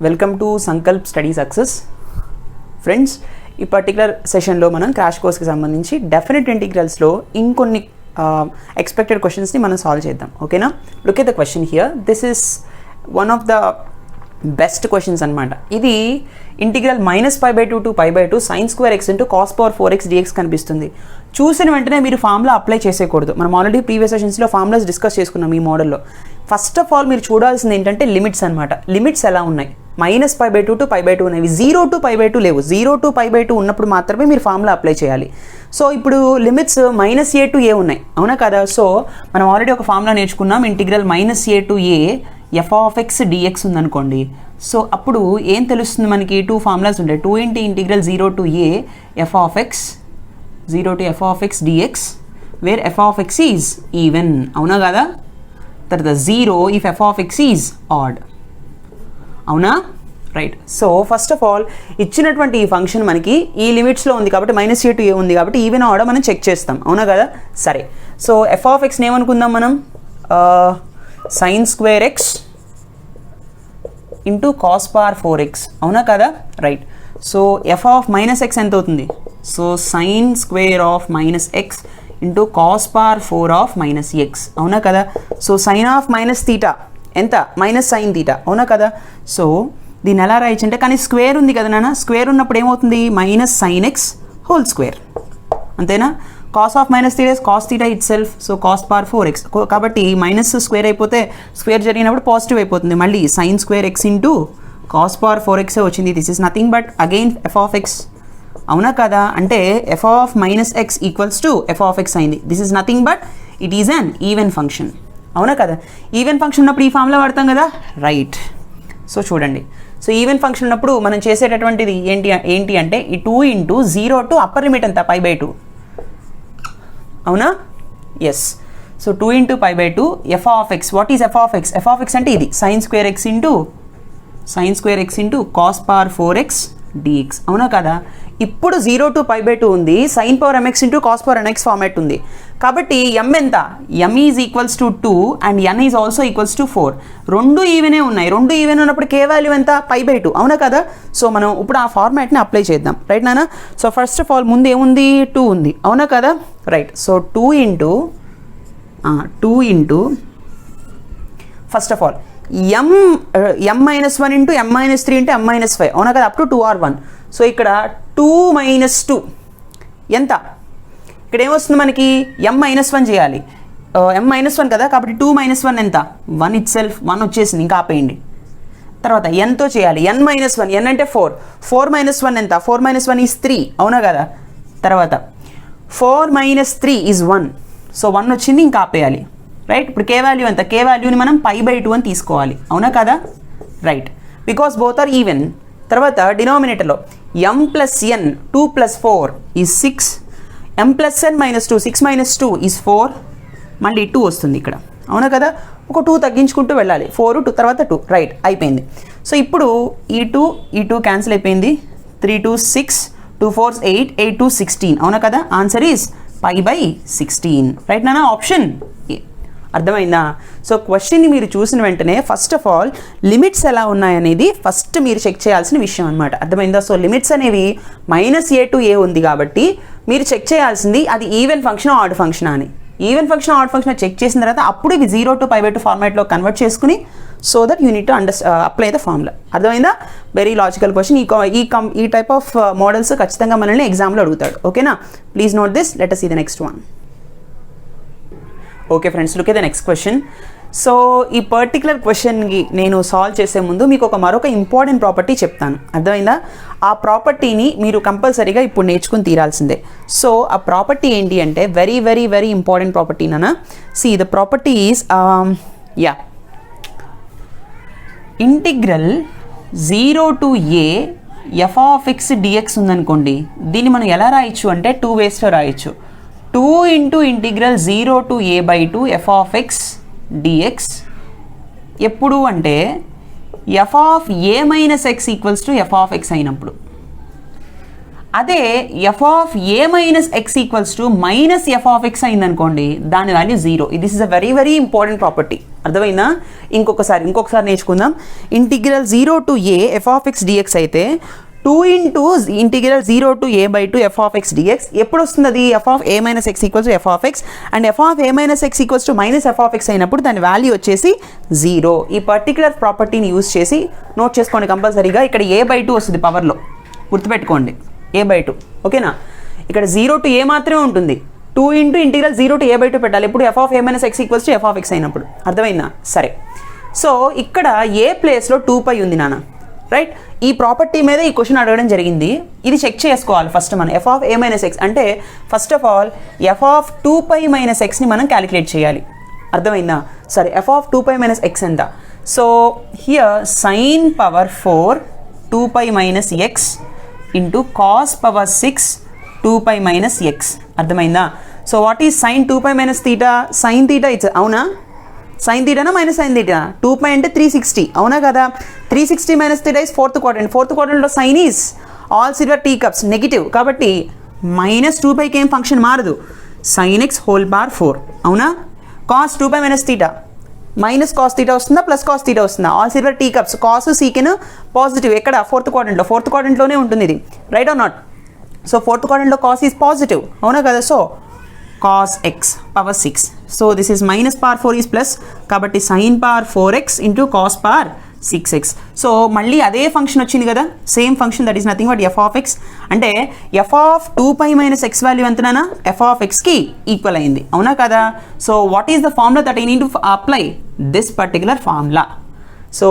Welcome to Sankalp study success. Friends, ఈ particular సెషన్లో మనం క్రాష్ కోర్స్కి సంబంధించి డెఫినెట్ ఇంటిగ్రల్స్లో ఇంకొన్ని ఎక్స్పెక్టెడ్ క్వశ్చన్స్ని మనం సాల్వ్ చేద్దాం. ఓకేనా? Look at the question here. This is one of the best questions అనమాట. ఇది integral -π/2 to π/2 sin² x into cos power 4x dx కనిపిస్తుంది. చూసిన వెంటనే మీరు ఫార్ములా అప్లై చేసేయకూడదు. మనం ఆల్రెడీ ప్రీవియస్ సెషన్స్లో ఫార్ములాస్ డిస్కస్ చేసుకున్నాం ఈ మోడల్లో. ఫస్ట్ ఆఫ్ ఆల్ మీరు చూడాల్సింది ఏంటంటే లిమిట్స్ అనమాట. లిమిట్స్ ఎలా ఉన్నాయి? -π/2 to π/2 అనేవి, 0 to π/2 లేవు. 0 to π/2 ఉన్నప్పుడు మాత్రమే మీరు ఫార్ములా అప్లై చేయాలి. సో ఇప్పుడు లిమిట్స్ -a to a ఉన్నాయి, అవునా కదా? సో మనం ఆల్రెడీ ఒక ఫార్ములా నేర్చుకున్నాం. Integral -a to a f(x) dx ఉందనుకోండి. సో అప్పుడు ఏం తెలుస్తుంది మనకి? టూ ఫార్ములాస్ ఉంటాయి. 2 × integral 0 to a f(x) 0 to f(x) dx where f(x) is even, అవునా కదా? తర్వాత 0 if f(x) ఈజ్ ఆడ్, అవునా? Right. So first of all ఇచ్చినటువంటి ఈ ఫంక్షన్ మనకి ఈ లిమిట్స్లో ఉంది కాబట్టి -a to a ఉంది కాబట్టి ఈవెన్ ఆడ్ మనం చెక్ చేస్తాం, అవునా కదా? సరే, సో f(x) ఏమనుకుందాం మనం? sin² x into cos power 4x, అవునా కదా? Right. So f of -x ఎంత అవుతుంది? So sin² of -x into cos power 4 of -x, అవునా కదా? సో sin ఆఫ్ -θ ఎంత? -sin θ, అవునా కదా? సో దీన్ని ఎలా రాయొచ్చు అంటే, కానీ స్క్వేర్ ఉంది కదా నాన్న, స్క్వేర్ ఉన్నప్పుడు ఏమవుతుంది? -sin x హోల్ స్క్వేర్, అంతేనా? cos of -θ is cos θ itself, so cos power 4x కాబట్టి మైనస్ స్క్వేర్ అయిపోతే స్క్వేర్ జరిగినప్పుడు పాజిటివ్ అయిపోతుంది. మళ్ళీ sin² x into cos power 4x వచ్చింది. This is nothing but again f(x), అవునా కదా? అంటే f of -x equals to f(x) అయింది. This is nothing but it is an even function, అవునా కదా? ఈవెన్ ఫంక్షన్ ఉన్నప్పుడు ఈ ఫార్ములా వాడతాం కదా, రైట్. సో చూడండి, సో ఈవెన్ ఫంక్షన్ ఉన్నప్పుడు మనం చేసేటటువంటిది ఏంటి అంటే ఈ 2 × 0 to అప్పర్ లిమిట్ ఎంత? π/2, అవునా? Yes. So 2 × π/2 f(x). What is f(x)? f(x) అంటే ఇది sin² x into cos power 4x dx, అవునా కదా? ఇప్పుడు 0 to π/2 ఉంది, sin power mx into cos power nx format ఉంది కాబట్టి m ఎంత? m is equals to 2 and n is also equals to 4. రెండు ఈవెనే ఉన్నాయి. రెండు ఈవెన్ ఉన్నప్పుడు k వాల్యూ ఎంత? π/2, అవునా కదా? సో మనం ఇప్పుడు ఆ ఫార్మాట్ని అప్లై చేద్దాం, రైట్ నాన్న? సో ఫస్ట్ ఆఫ్ ఆల్ ముందు ఏముంది? 2 ఉంది, అవునా కదా? Right. So 2 into first of all m -1 into m -3 into m -5, అవునా కదా? Up to 2 or 1. సో ఇక్కడ 2 - 2 ఎంత? ఇక్కడ ఏమొస్తుంది మనకి? m -1 చేయాలి. m -1 కదా, కాబట్టి 2 - 1 ఎంత? 1 ఇట్ సెల్ఫ్, 1 వచ్చేసింది, ఇంకా ఆపేయండి. తర్వాత nతో చేయాలి. n -1, n అంటే 4 -1 ఎంత? 4 - 1 ఈజ్ 3, అవునా కదా? తర్వాత 4 - 3 ఈజ్ 1, సో 1 వచ్చింది, ఇంకా ఆపేయాలి, రైట్. ఇప్పుడు k వాల్యూ ఎంత? k వాల్యూని మనం π/2 అని తీసుకోవాలి, అవునా కదా? Right, because both are even. తర్వాత డినామినేటర్లో m + n 2 + 4 is 6, m + n - 2 6 - 2 is 4, మళ్ళీ 2 వస్తుంది ఇక్కడ, అవునా కదా? ఒక 2 తగ్గించుకుంటూ వెళ్ళాలి. 4 2 తర్వాత 2, రైట్, అయిపోయింది. సో ఇప్పుడు ఈ 2 క్యాన్సిల్ అయిపోయింది. 3 2 6 2 4 8 8 2 16, అవునా కదా? ఆన్సర్ ఈజ్ π/16, రైట్ నాన్న? Option A. అర్థమైందా? సో క్వశ్చన్ని మీరు చూసిన వెంటనే ఫస్ట్ ఆఫ్ ఆల్ లిమిట్స్ ఎలా ఉన్నాయనేది ఫస్ట్ మీరు చెక్ చేయాల్సిన విషయం అనమాట. అర్థమైందా? సో లిమిట్స్ అనేవి -a to a ఉంది కాబట్టి మీరు చెక్ చేయాల్సింది అది ఈవెన్ ఫంక్షన్ ఆడ్ ఫంక్షన్ అని. Even function odd function check చేసిన తర్వాత అప్పుడు ఇవి 0 to π/2 ఫార్మాట్లో కన్వర్ట్ చేసుకుని so that you need to apply the formula. అర్థమైందా? Very logical question. ఈ టైప్ ఆఫ్ మోడల్స్ ఖచ్చితంగా మనల్ని ఎగ్జామ్లో అడుగుతాడు, ఓకేనా? Please note this. Let us see the next one. Okay friends, look at the next question. So ఈ particular క్వశ్చన్కి నేను సాల్వ్ చేసే ముందు మీకు మరొక ఇంపార్టెంట్ ప్రాపర్టీ చెప్తాను, అర్థమైందా? ఆ ప్రాపర్టీని మీరు కంపల్సరీగా ఇప్పుడు నేర్చుకుని తీరాల్సిందే. సో ఆ ప్రాపర్టీ ఏంటి అంటే very very very important property నాన్న. See the property is integral 0 to a f(x) dx ఉందనుకోండి. దీన్ని మనం ఎలా రాయొచ్చు అంటే 2 వేస్లో రాయొచ్చు. 2 × integral 0 to a/2 f(x) dx ఎప్పుడు అంటే f(a - x) ఈక్వల్స్ టు f(x) అయినప్పుడు. అదే F of A minus X equals to minus F of X అయిందనుకోండి, దాని value 0. This is a very very important property. అర్థమైందా? ఇంకొకసారి నేర్చుకుందాం. ఇంటిగ్రల్ 0 to a F of X DX అయితే 2 into integral 0 to a/2 F of X DX ఎప్పుడు వస్తుంది? అది F of A minus X equals to F of X, and F of A minus X equals to minus F of X అయినప్పుడు దాని value వచ్చేసి 0. ఈ particular ప్రాపర్టీని use చేసి note చేసుకోండి కంపల్సరీగా. ఇక్కడ a/2 వస్తుంది పవర్లో, గుర్తుపెట్టుకోండి a/2. ఓకేనా? ఇక్కడ 0 to a మాత్రమే ఉంటుంది. 2 into ఇంటిగ్రల్ 0 to a/2 పెట్టాలి ఎప్పుడు? F of A minus X equals to F of X అయినప్పుడు. అర్థమైందా? సరే. సో ఇక్కడ ఏ ప్లేస్లో 2π ఉంది నాన్న, రైట్? ఈ ప్రాపర్టీ మీద ఈ క్వశ్చన్ అడగడం జరిగింది. ఇది చెక్ చేసుకోవాలి ఫస్ట్ మనం. F of A minus X అంటే first of all F of 2π minus ఎక్స్ని మనం క్యాలిక్యులేట్ చేయాలి. అర్థమైందా? సరే, ఎఫ్ ఆఫ్ 2π మైనస్ ఎక్స్ ఎంత? So here sine power 4 2π minus X into cos power 6 2π minus X. అర్థమైందా? So what is sine 2π minus theta? Sine theta it's, అవునా? Sine తీటానా minus sine theta? 2π అంటే 360, అవునా కదా? 360 minus theta is fourth quadrant. Fourth క్వాడ్రంట్లో sine is all silver tea cups, negative. కాబట్టి minus 2πకి ఏం ఫంక్షన్ మారదు, సైన్ ఎక్స్ హోల్ పవర్ 4, అవునా? Cos 2π minus theta minus cos theta వస్తుందా, ప్లస్ కాస్ తీటా వస్తుందా? All silver tea cups, cos sec and positive. ఎక్కడ? Fourth క్వాడ్రంట్లో. ఫోర్త్ క్వాడ్రంట్లోనే ఉంటుంది ఇది, right or not? So fourth క్వాడ్రంట్లో కాస్ ఈజ్ పాజిటివ్, అవునా కదా? So cos X power 6. So this is minus power 4 is plus, కాబట్టి sine power 4x into cos power 6x. So మళ్ళీ అదే ఫంక్షన్ వచ్చింది కదా, same function, that is nothing but F of X. అంటే F of 2π minus X value ఎంతనా? F of ఎక్స్కి equal అయింది, అవునా కదా? So what is the formula that I need to apply? This particular formula. So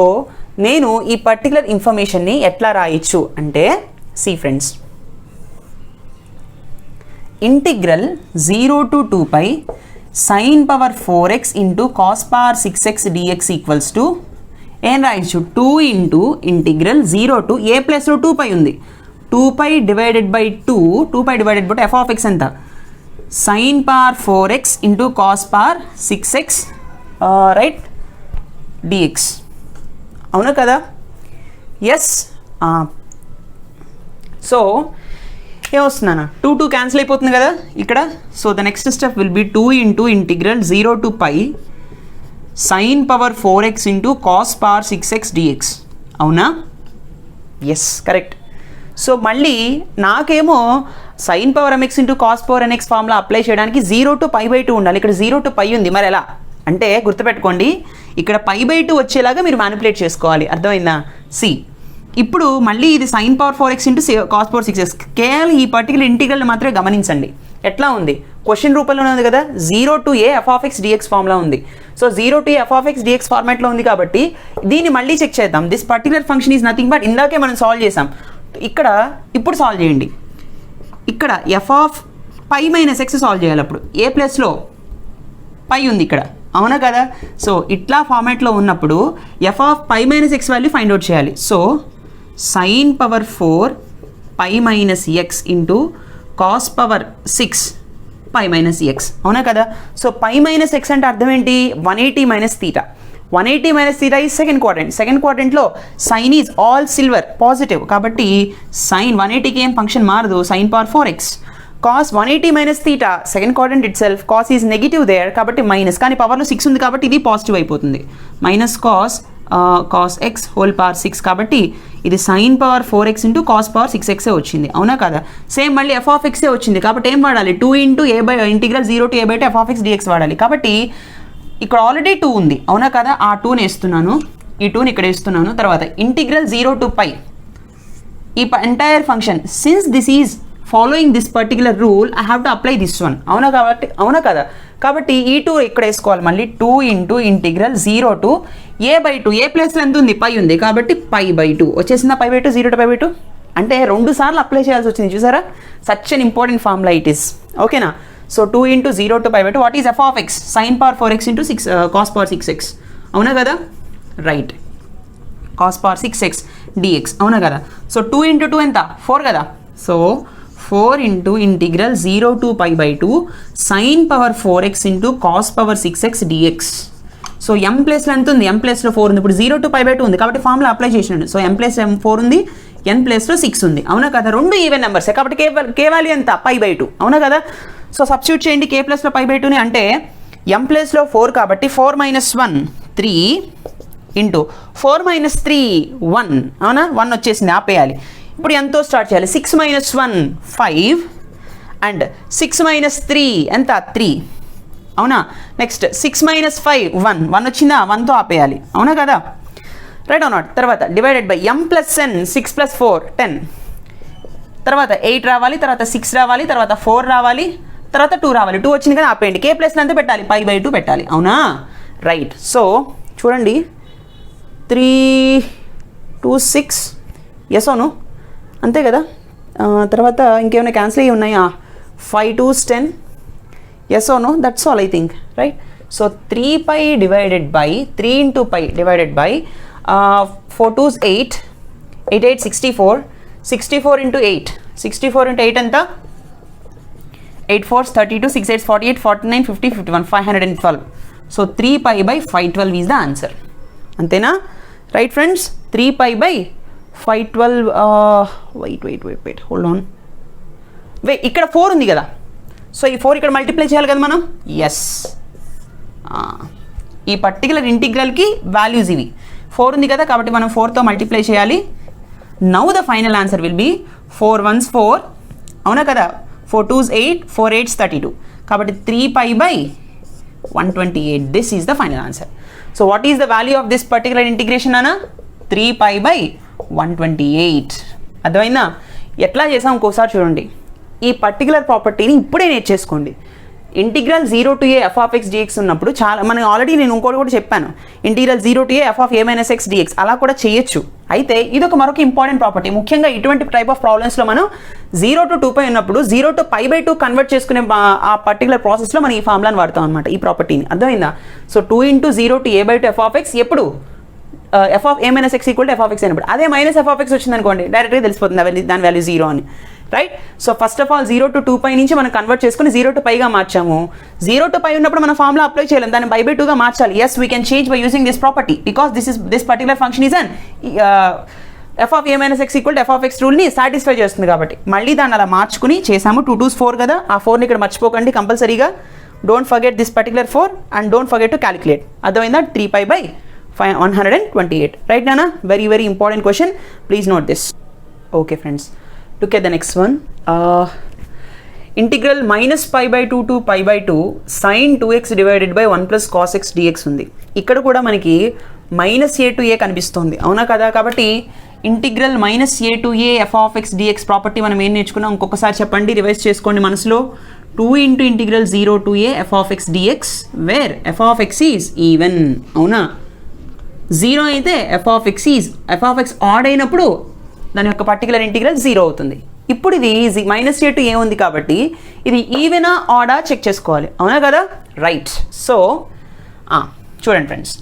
నేను ఈ particular ఇన్ఫర్మేషన్ని ఎట్లా రాయొచ్చు అంటే, see friends, integral 0 to 2π sine power 4x into cos power 6x dx equals to ఏం రాయొచ్చు? 2 into ఇంటిగ్రల్ 0 to a ప్లస్లో 2π ఉంది, 2π divided by 2π divided by F of X ఎంత? Sine power 4x into cos power 6x right dx, అవునా కదా? Yes. So ఏమొస్తుందన్న? 2 cancel అయిపోతుంది కదా ఇక్కడ. So the next step will be 2 into integral 0 to π sine power 4x into cos power 6x dx, అవునా? Yes, correct. So మళ్ళీ నాకేమో sine power mx into cos power nx formula apply చేయడానికి 0 to π/2 ఉండాలి. ఇక్కడ 0 to π ఉంది, మరి ఎలా అంటే గుర్తుపెట్టుకోండి, ఇక్కడ π/2 వచ్చేలాగా మీరు మ్యానిపులేట్ చేసుకోవాలి. అర్థమైందా? సి, ఇప్పుడు మళ్ళీ ఇది sine power 4x into cos power 6x. కేవలం ఈ పర్టికులర్ ఇంటిగ్రల్ మాత్రమే గమనించండి ఎట్లా ఉంది. క్వశ్చన్ రూపంలోనే ఉంది కదా, 0 to a F of X DX formula ఉంది. So 0 to a F of X DX ఫార్మాట్లో ఉంది కాబట్టి దీన్ని మళ్ళీ చెక్ చేద్దాం. This particular function is nothing but ఇందాకే మనం సాల్వ్ చేసాం. ఇక్కడ ఇప్పుడు సాల్వ్ చేయండి. ఇక్కడ F of π minus X solve చేయాలి. అప్పుడు ఏ ప్లస్లో π ఉంది ఇక్కడ, అవునా కదా? సో ఇట్లా ఫార్మాట్లో ఉన్నప్పుడు F of π minus X value find out చేయాలి. So sine power 4 π minus X into cos power 6 π minus X, అవునా కదా? సో π మైనస్ ఎక్స్ అంటే అర్థం ఏంటి? 180 minus theta. 180 minus theta is second quadrant. Second క్వాడ్రంట్లో sine is all silver positive, కాబట్టి sine 180కి ఏం ఫంక్షన్ మారదు, sine power 4x. Cos 180 minus theta second quadrant itself, cos is negative there కాబట్టి minus, కానీ పవర్లో 6 ఉంది కాబట్టి ఇది పాజిటివ్ అయిపోతుంది. Minus cos X whole power 6, కాబట్టి ఇది sine power 4x into cos power 6x వచ్చింది, అవునా కదా? సేమ్ మళ్ళీ ఎఫ్ ఆఫ్ ఎక్సే వచ్చింది కాబట్టి ఏం వాడాలి? 2 into integral 0 to a/2 F of X dx వాడాలి. కాబట్టి ఇక్కడ ఆల్రెడీ 2 ఉంది, అవునా కదా? ఆ 2ని వేస్తున్నాను, ఈ 2ని ఇక్కడ వేస్తున్నాను. తర్వాత ఇంటిగ్రల్ 0 to π ఈ entire function, since this is following this particular rule I have to apply this one, అవునా కదా? కాబట్టి ఈ 2 ఇక్కడ వేసుకోవాలి. మళ్ళీ 2 into ఇంటిగ్రల్ 0 to a/2 ఏ ప్లేస్లో ఎంత ఉంది? π ఉంది కాబట్టి π/2 వచ్చేసిందా? π/2 0 to π/2 అంటే 2 సార్లు అప్లై చేయాల్సి వచ్చింది, చూసారా? Such an important formula it is, ఓకేనా? So 2 into 0 to π/2 what is F of X? Sine power 4x into cos power 6x, అవునా కదా? Right, cos power 6x dx, అవునా కదా? సో 2 into 2 ఎంత? 4 కదా? So 4 into integral 0 to π/2 sine power 4x into cos power 6x dx. So m ప్లేస్లో ఎంత ఉంది, m ప్లేస్లో 4 ఉంది. ఇప్పుడు 0 to π/2 ఉంది కాబట్టి ఫార్ములా అప్లై చేసినాడు. సో m ప్లేస్ 4 ఉంది, n ప్లేస్లో 6 ఉంది. అవునా కదా, రెండు ఈవెన్ నెంబర్సే కాబట్టి k వాల్యూ ఎంత π/2. అవునా కదా. సో సబ్స్టిట్యూట్ చేయండి k ప్లేస్లో π/2ని. అంటే m ప్లేస్లో 4 కాబట్టి 4 - 1 3 ఇంటూ 4 - 3 1. అవునా, 1 వచ్చేసింది, ఆపేయాలి. ఇప్పుడు ఎంతో స్టార్ట్ చేయాలి. 6 - 1 5 అండ్ 6 - 3 ఎంత 3. అవునా, నెక్స్ట్ 6 - 5 1 వచ్చిందా, 1తో ఆపేయాలి. అవునా కదా, రైట్ ఆర్ నాట్. తర్వాత డివైడెడ్ బై m + n 6 + 4 10. తర్వాత 8 రావాలి, తర్వాత 6 రావాలి, తర్వాత 4 రావాలి, తర్వాత 2 రావాలి. 2 వచ్చింది కదా, ఆపేయండి. k ప్లేస్లో ఎంత పెట్టాలి, π/2 పెట్టాలి. అవునా, రైట్. సో చూడండి 3 2 6 ఎస్ అవును అంతే కదా. తర్వాత ఇంకేమైనా క్యాన్సిల్ అయ్యి ఉన్నాయా, 5 2s 10 ఎస్ అవును, that's all I think, right. So 3π divided by 3 × π divided by 4 2s 8 8 8 64 64 × 8 64 × 8 ఎంత 8 4s 32 6 8s 48 49 50 51 512. So 3π / 512 is the answer. అంతేనా, right friends. 3π / 512 wait hold on. ఇక్కడ 4 ఉంది కదా, సో ఈ 4 ఇక్కడ మల్టిప్లై చేయాలి కదా మనం. ఎస్, ఈ పర్టికులర్ ఇంటిగ్రల్కి వాల్యూస్ ఇవి 4 ఉంది కదా కాబట్టి మనం 4తో మల్టిప్లై చేయాలి. Now the final answer will be 4 1s 4. అవునా కదా, 4 2s 8 4 8s 32 కాబట్టి 3π / 128. This is the final answer. So what is the value of this particular integration అన్న 3π / 128. అర్థమైందా. ఎట్లా చేసాం ఇంకోసారి చూడండి. ఈ పర్టికులర్ ప్రాపర్టీని ఇప్పుడే నేర్చేసుకోండి. Integral 0 to a f(x) dx ఉన్నప్పుడు చాలా మనం ఆల్రెడీ నేను ఇంకోటి కూడా చెప్పాను, integral 0 to a f(a - x) dx అలా కూడా చేయొచ్చు. అయితే ఇది ఒక మరొక ఇంపార్టెంట్ ప్రాపర్టీ. ముఖ్యంగా ఇటువంటి టైప్ ఆఫ్ ప్రాబ్లమ్స్లో మనం 0 to 2π ఉన్నప్పుడు 0 to π/2 కన్వర్ట్ చేసుకునే ఆ పర్టికులర్ ప్రాసెస్లో మనం ఈ ఫార్ములాని వాడతాం అనమాట, ఈ ప్రాపర్టీని. అర్థమైందా. సో 2 × 0 to a/2 f(x) ఎప్పుడు f(a - x) = f(x) అయినప్పుడు. అదే -f(x) వచ్చింది అనుకోండి, డైరెక్ట్గా తెలిసిపోతుంది దాని వాల్యూ 0 అని, right. So first of all 0 to 2π నుంచి మనం కన్వర్ట్ చేసుకుని 0 to πగా మార్చాము. 0 to π ఉన్నప్పుడు మనం ఫార్ములా అప్లై చేయలేం, దాన్ని π/2గా మార్చాలి. Yes, we can change by using this property because this particular function is an f(a - x) = f(x) రూల్ని సాటిస్ఫై చేస్తుంది కాబట్టి మళ్ళీ దాన్ని అలా మార్చుకుని చేసాము. 2 2s 4 కదా, ఆ 4ని ఇక్కడ మర్చిపోకండి కంపల్సరీగా. Don't forget this particular 4 and don't forget to calculate. అర్థమైందా. 3π / 128, రైట్ నానా. Very very important question, please note this. Okay friends, look at the next one. Integral -π/2 to π/2 sin 2x divided by 1 + cos x dx ఉంది. ఇక్కడ కూడా మనకి -a to a కనిపిస్తుంది. అవునా కదా, కాబట్టి integral -a to a f(x) dx property మనం ఏం నేర్చుకున్నాం ఇంకొకసారి చెప్పండి, రివైజ్ చేసుకోండి మనసులో. 2 × integral 0 to a f(x) dx where f(x) is even. అవునా, 0 అయితే f(x) ఆడ్ అయినప్పుడు దాని యొక్క పర్టికులర్ ఇంటిగ్రల్ 0 అవుతుంది. ఇప్పుడు ఇది -a to a ఉంది కాబట్టి ఇది ఈవెనా ఆడా చెక్ చేసుకోవాలి. అవునా కదా, రైట్. సో చూడండి friends,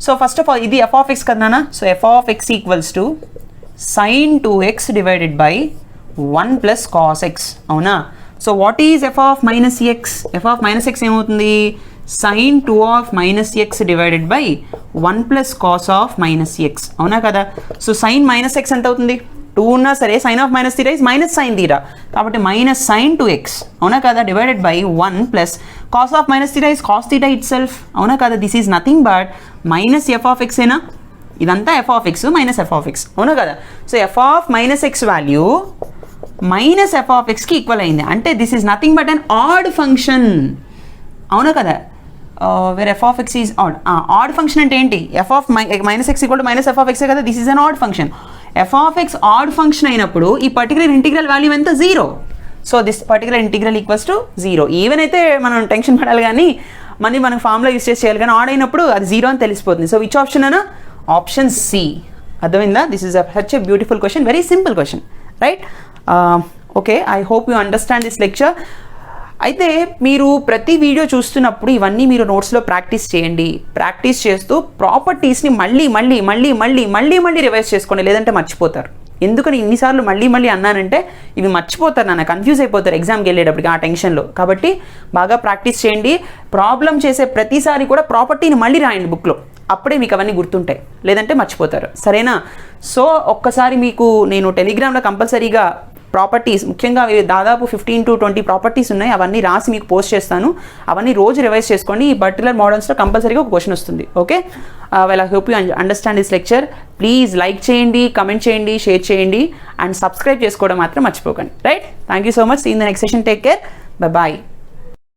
so first of all ఇది f(x) కదా. So f(x) = sin 2x divided by 1 + cos x. అవునా, so what is f(-x)? f(-x) ఏమవుతుంది, sin 2 - x divided by 1 + cos - x. అవునా కదా. సో sin -x ఎంత అవుతుంది, 2 ఉన్నా సరే sin of -θ is -sin θ కాబట్టి -sin 2x. అవునా కదా, divided by 1 + cos of -θ is cos θ itself. అవునా కదా, this is nothing but -f(x) ఏనా, ఇదంతా f(x) -f(x). అవునా కదా. సో f(-x) వాల్యూ -f(x)కి ఈక్వల్ అయింది అంటే this is nothing but an odd function. అవునా కదా, where f(x) is odd. Odd function అంటే ఏంటి, f(-x) = -f(x) కదా, this is an odd function. f(x) odd function అయినప్పుడు ఈ పర్టికులర్ ఇంటిగ్రల్ వాల్యూ ఎంత, 0. So this particular integral equals to 0. Even అయితే మనం టెన్షన్ పడాలి కానీ మళ్ళీ మనం ఫార్ములా యూస్ చేయాలి, కానీ ఆడ్ అయినప్పుడు అది 0 అని తెలిసిపోతుంది. సో విచ్ ఆప్షన్ అన్నా, ఆప్షన్ సి. అర్థమైందా. This is such a beautiful question, very simple question, right. Okay, I hope you understand this lecture. అయితే మీరు ప్రతి వీడియో చూస్తున్నప్పుడు ఇవన్నీ మీరు నోట్స్లో ప్రాక్టీస్ చేయండి. ప్రాక్టీస్ చేస్తూ ప్రాపర్టీస్ని మళ్ళీ రివైజ్ చేసుకోండి, లేదంటే మర్చిపోతారు. ఎందుకని ఇన్నిసార్లు మళ్ళీ అన్నానంటే ఇవి మర్చిపోతారు, నాన్న కన్ఫ్యూజ్ అయిపోతారు ఎగ్జామ్కి వెళ్ళేటప్పటికి ఆ టెన్షన్లో. కాబట్టి బాగా ప్రాక్టీస్ చేయండి. ప్రాబ్లం చేసే ప్రతిసారి కూడా ప్రాపర్టీని మళ్ళీ రాయండి బుక్లో, అప్పుడే మీకు అవన్నీ గుర్తుంటాయి, లేదంటే మర్చిపోతారు. సరేనా? సో ఒక్కసారి మీకు నేను టెలిగ్రామ్లో కంపల్సరీగా ప్రాపర్టీస్, ముఖ్యంగా దాదాపు 15 to 20 ప్రాపర్టీస్ ఉన్నాయి, అవన్నీ రాసి మీకు పోస్ట్ చేస్తాను. అవన్నీ రోజు రివైజ్ చేసుకోండి. ఈ పర్టికులర్ మోడల్స్లో కంపల్సరీగా ఒక క్వశ్చన్ వస్తుంది. Okay, well I hope you understand this lecture. Please like చేయండి, కమెంట్ చేయండి, షేర్ చేయండి అండ్ సబ్స్క్రైబ్ చేసుకోవడం మాత్రం మర్చిపోకండి. Right? Thank you so much. See in the next session. Take care. Bye bye.